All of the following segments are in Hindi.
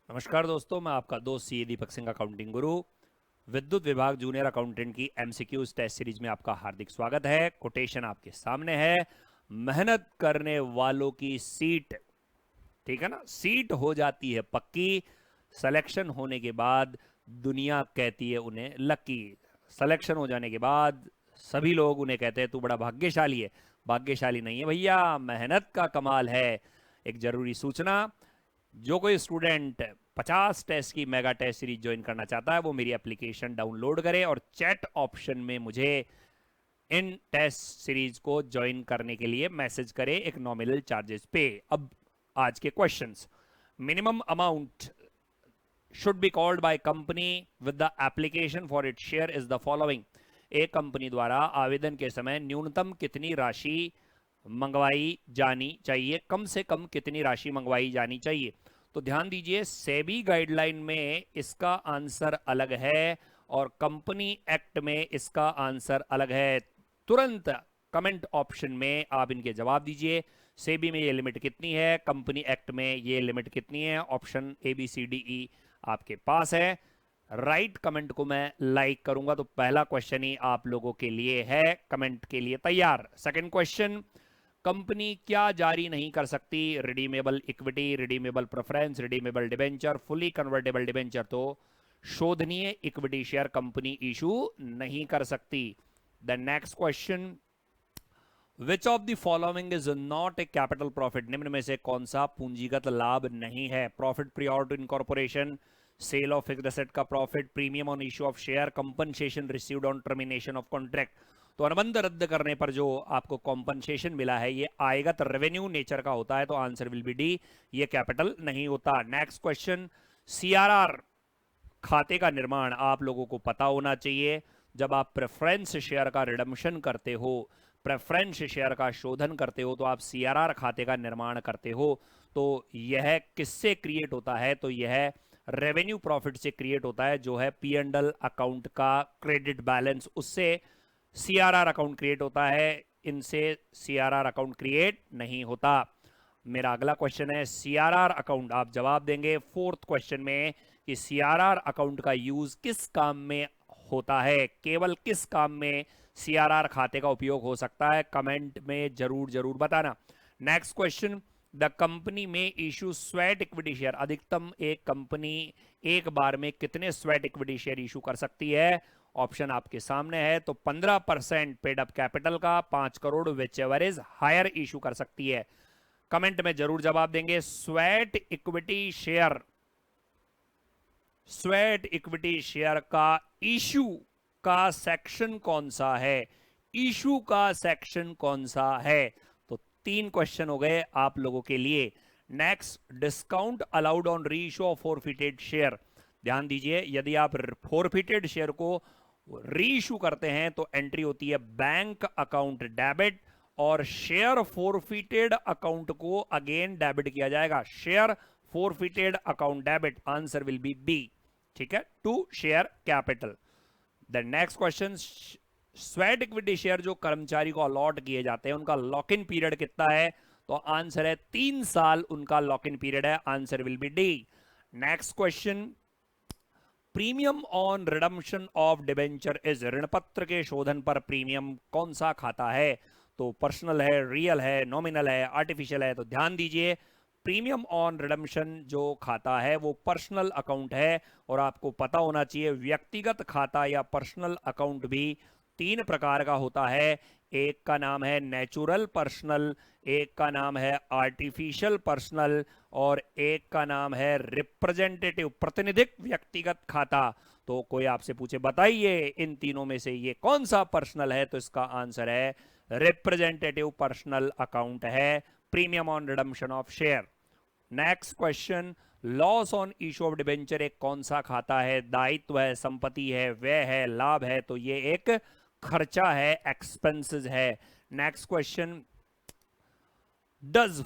नमस्कार दोस्तों, मैं आपका दोस्त सी दीपक सिंह, अकाउंटिंग गुरु। विद्युत विभाग जूनियर अकाउंटेंट की एमसीक्यूज टेस्ट सीरीज में आपका हार्दिक स्वागत है। कोटेशन आपके सामने है। मेहनत करने वालों की सीट, ठीक है ना, सीट हो जाती है पक्की। सिलेक्शन होने के बाद दुनिया कहती है उन्हें लकी। सिलेक्शन हो जाने के बाद सभी लोग उन्हें कहते हैं तू बड़ा भाग्यशाली है। भाग्यशाली नहीं है भैया, मेहनत का कमाल है। एक जरूरी सूचना, जो कोई स्टूडेंट 50 टेस्ट की मेगा टेस्ट सीरीज ज्वाइन करना चाहता है वो मेरी एप्लीकेशन डाउनलोड करे और चैट ऑप्शन में मुझे इन टेस्ट सीरीज को ज्वाइन करने के लिए मैसेज करे एक नॉमिनल चार्जेस पे। अब आज के questions. Minimum amount should be called by company with the application for its share is the following। एक कंपनी द्वारा आवेदन के समय न्यूनतम कितनी राशि मंगवाई जानी चाहिए, कम से कम कितनी राशि मंगवाई जानी चाहिए। तो ध्यान दीजिए, सेबी गाइडलाइन में इसका आंसर अलग है और कंपनी एक्ट में इसका आंसर अलग है। तुरंत कमेंट ऑप्शन में आप इनके जवाब दीजिए। सेबी में ये लिमिट कितनी है, कंपनी एक्ट में ये लिमिट कितनी है। Option A B C D E आपके पास है। राइट कमेंट को मैं लाइक करूंगा। तो पहला क्वेश्चन ही आप लोगों के लिए है, कमेंट के लिए तैयार। सेकंड क्वेश्चन, कंपनी क्या जारी नहीं कर सकती? Redeemable equity, redeemable preference, redeemable debenture, fully convertible debenture. तो शोधनीय इक्विटी शेयर कंपनी इशू नहीं कर सकती। The next question, which of the following is not a capital profit? निम्न में से कौन सा पूंजीगत लाभ नहीं है? Profit prior to incorporation, sale of fixed asset का profit, premium on issue of share, compensation received on termination of contract. तो अनुबंध रद्द करने पर जो आपको कॉम्पनसेशन मिला है ये आयगत रेवेन्यू नेचर का होता है, तो आंसर विल बी डी, ये कैपिटल नहीं होता। नेक्स्ट क्वेश्चन, सीआरआर खाते का निर्माण आप लोगों को पता होना चाहिए। जब आप प्रेफरेंस शेयर का रिडम्पशन करते हो, प्रेफरेंस शेयर का शोधन करते हो, तो आप सीआरआर खाते का निर्माण करते हो। तो यह किससे क्रिएट होता है? तो यह रेवेन्यू प्रॉफिट से क्रिएट होता है, जो है पी एंड एल अकाउंट का क्रेडिट बैलेंस, उससे सीआरआर अकाउंट क्रिएट होता है। इनसे सीआरआर अकाउंट क्रिएट नहीं होता। मेरा अगला क्वेश्चन है सीआरआर अकाउंट, आप जवाब देंगे फोर्थ क्वेश्चन में कि सीआरआर अकाउंट का यूज किस काम में होता है, केवल किस काम में सीआरआर खाते का उपयोग हो सकता है। कमेंट में जरूर जरूर बताना। नेक्स्ट क्वेश्चन, द कंपनी में इशू स्वेट इक्विटी शेयर। अधिकतम एक कंपनी एक बार में कितने स्वेट इक्विटी शेयर इशू कर सकती है? ऑप्शन आपके सामने है। तो 15% पेड अप कैपिटल का 5 crore whichever is higher issue कर सकती है। कमेंट में जरूर जवाब देंगे। Sweat equity share, sweat equity share का इशू का सेक्शन कौन सा है? इशू का सेक्शन कौन सा है? तो 3 क्वेश्चन हो गए आप लोगों के लिए। नेक्स्ट, डिस्काउंट अलाउड ऑन री इशू ऑफ फोरफिटेड शेयर। ध्यान दीजिए, यदि आप फोरफिटेड शेयर को री इशू करते हैं तो एंट्री होती है बैंक अकाउंट डेबिट, और शेयर फोरफिटेड अकाउंट को अगेन डेबिट किया जाएगा। Share forfeited account debit, answer will be B. ठीक है, to share capital. The next question, sweat equity share जो कर्मचारी को अलॉट किए जाते हैं उनका लॉक इन पीरियड कितना है? तो आंसर है 3 साल उनका लॉक इन पीरियड है, answer will B D. Next question, premium on redemption of debenture is. ऋणपत्र के शोधन पर प्रीमियम कौन सा खाता है? तो पर्सनल है, रियल है, नॉमिनल है, आर्टिफिशियल है। तो ध्यान दीजिए, प्रीमियम ऑन रिडम्पशन जो खाता है वो पर्सनल अकाउंट है, और आपको पता होना चाहिए व्यक्तिगत खाता या पर्सनल अकाउंट भी 3 प्रकार का होता है। एक का नाम है नेचुरल पर्सनल, एक का नाम है आर्टिफिशियल पर्सनल, और एक का नाम है रिप्रेजेंटेटिव, प्रतिनिधिक व्यक्तिगत खाता। तो कोई आपसे पूछे बताइए इन तीनों में से ये कौन सा पर्सनल है, तो इसका आंसर है रिप्रेजेंटेटिव पर्सनल अकाउंट है premium on redemption of share. Next question, loss on issue of debenture एक कौन सा खाता है? दायित्व है, संपत्ति है, व्यय है, लाभ है। तो ये एक खर्चा है, एक्सपेंसेस है। Next question, does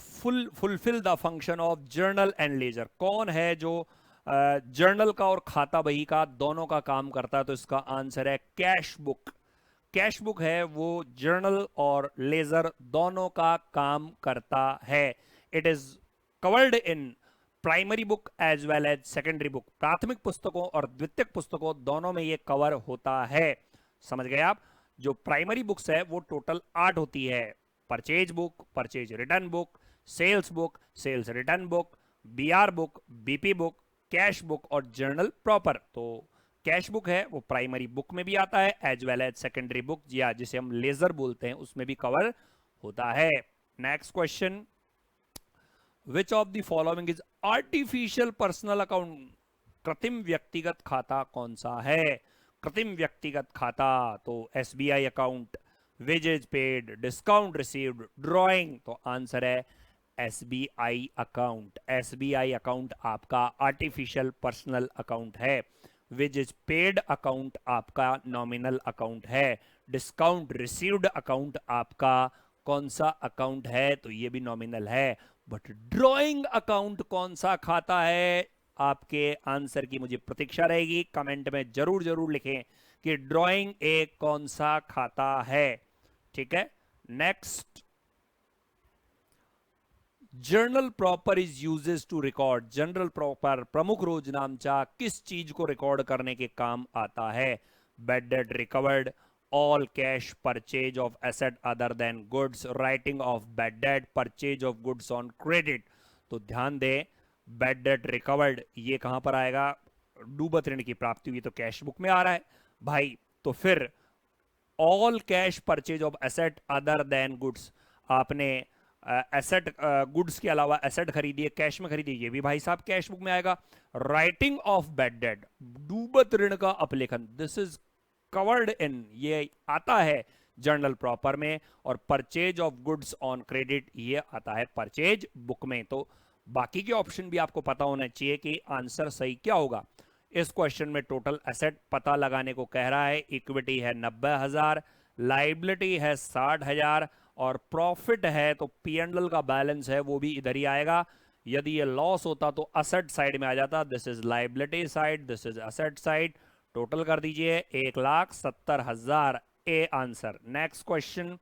fulfil the function of journal and ledger. कौन है जो जर्नल का और खाता बही का दोनों का काम करता है? तो इसका आंसर है कैश बुक। कैश बुक है वो जर्नल और लेजर दोनों का काम करता है। It is covered in primary book as well as secondary book, प्राथमिक पुस्तकों और द्वितीयक पुस्तकों दोनों में ये कवर होता है। समझ गए आप? जो प्राइमरी बुक्स है वो टोटल 8 होती है। Purchase book, purchase return book, sales book, sales return book, BR book, BP book, cash book और जर्नल प्रॉपर। तो कैश बुक है वो प्राइमरी बुक में भी आता है as well as secondary book, या जिसे हम लेजर बोलते हैं, उसमें भी कवर होता है। Next question, which of the following is artificial personal account? कृत्रिम व्यक्तिगत खाता कौन सा है? कृत्रिम व्यक्तिगत खाता तो SBI account, wages paid, discount received, drawing. तो आंसर है एसबीआई अकाउंट। एसबीआई अकाउंट आपका आर्टिफिशियल पर्सनल अकाउंट है। वेजेज पेड अकाउंट आपका नॉमिनल अकाउंट है। डिस्काउंट रिसीव्ड अकाउंट आपका कौन सा अकाउंट है? तो ये भी नॉमिनल है। बट ड्रॉइंग अकाउंट कौन सा खाता है? आपके आंसर की मुझे प्रतीक्षा रहेगी। कमेंट में जरूर जरूर लिखें कि ड्रॉइंग एक कौन सा खाता है। ठीक है, next, journal proper is uses to record. Journal proper प्रमुख रोजनामचा किस चीज को रिकॉर्ड करने के काम आता है? Bad debt recovered, all cash, purchase of asset other than goods, writing of bad debt, purchase of goods on credit. तो ध्यान दें, बैड डेट रिकवर्ड ये कहां पर आएगा? डूबत ऋण की प्राप्ति हुई तो कैश बुक में आ रहा है भाई। तो फिर all cash purchase of asset other than goods, आपने एसेट गुड्स के अलावा एसेट खरीदी है, कैश में खरीदी, ये भी भाई साहब कैश बुक में आएगा। राइटिंग ऑफ बैड डेट, डूबत ऋण का अपलेखन, दिस इज कवर्ड इन, ये आता है जर्नल प्रॉपर में। और purchase of goods on credit ये आता है परचेज बुक में। तो बाकी के ऑप्शन भी आपको पता होना चाहिए कि आंसर सही क्या होगा। इस क्वेश्चन में टोटल एसेट पता लगाने को कह रहा है। इक्विटी है 90,000, लाइबिलिटी है 60,000 और प्रॉफिट है तो P&L का बैलेंस है वो भी इधर ही आएगा। यदि ये लॉस होता तो असेट साइड में आ जाता। This is liability side, this is asset side. Total कर दीजिए 1,70,000, A answer. Next question,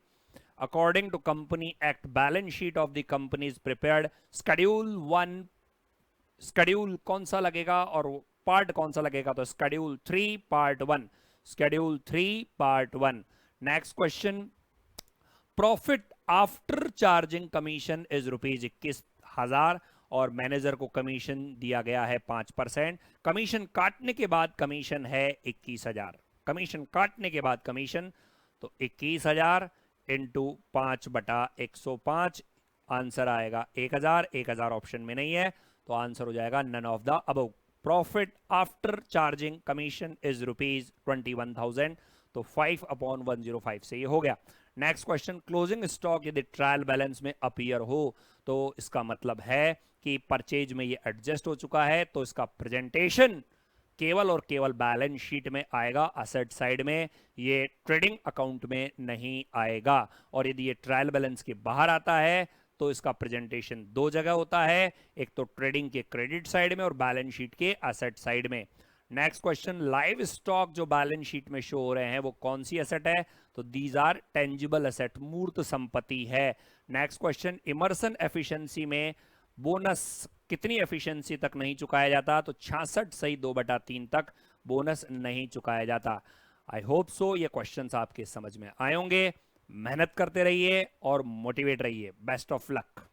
according to company act balance sheet of the company is prepared, schedule 1, schedule कौन सा लगेगा और पार्ट कौन सा लगेगा? तो schedule 3 part 1, schedule 3 part 1। Next question, profit after charging commission is ₹21,000 और मैनेजर को कमीशन दिया गया है 5%। कमीशन काटने के बाद कमीशन है 21,000। कमीशन काटने के बाद कमीशन तो 21,000 इंटू 5/105, आंसर आएगा 1,000। 1,000 ऑप्शन में नहीं है तो आंसर हो जाएगा none of the above. Profit after charging commission is ₹21,000, तो 5/105 से ये हो गया। नेक्स्ट क्वेश्चन, क्लोजिंग स्टॉक यदि ट्रायल बैलेंस में अपीयर हो तो इसका मतलब है कि परचेज में ये एडजस्ट हो चुका है, तो इसका प्रेजेंटेशन केवल और केवल बैलेंस शीट में आएगा, असेट साइड में, ये ट्रेडिंग अकाउंट में नहीं आएगा। और यदि ये ट्रायल बैलेंस के बाहर आता है तो इसका प्रेजेंटेशन दो जगह होता है, एक तो ट्रेडिंग के क्रेडिट साइड में और बैलेंस शीट के असेट साइड में। नेक्स्ट क्वेश्चन, लाइव स्टॉक जो बैलेंस शीट में शो हो रहे हैं वो कौन सी एसेट है? तो दीज आर टेंजिबल एसेट, मूर्त संपत्ति है। नेक्स्ट क्वेश्चन, इमर्सन एफिशिएंसी में बोनस कितनी एफिशिएंसी तक नहीं चुकाया जाता? तो 66 सही 2/3 तक बोनस नहीं चुकाया जाता। आई होप सो ये क्वेश्चंस आपके समझ में आए होंगे। मेहनत करते रहिए और मोटिवेट रहिए। Best of luck.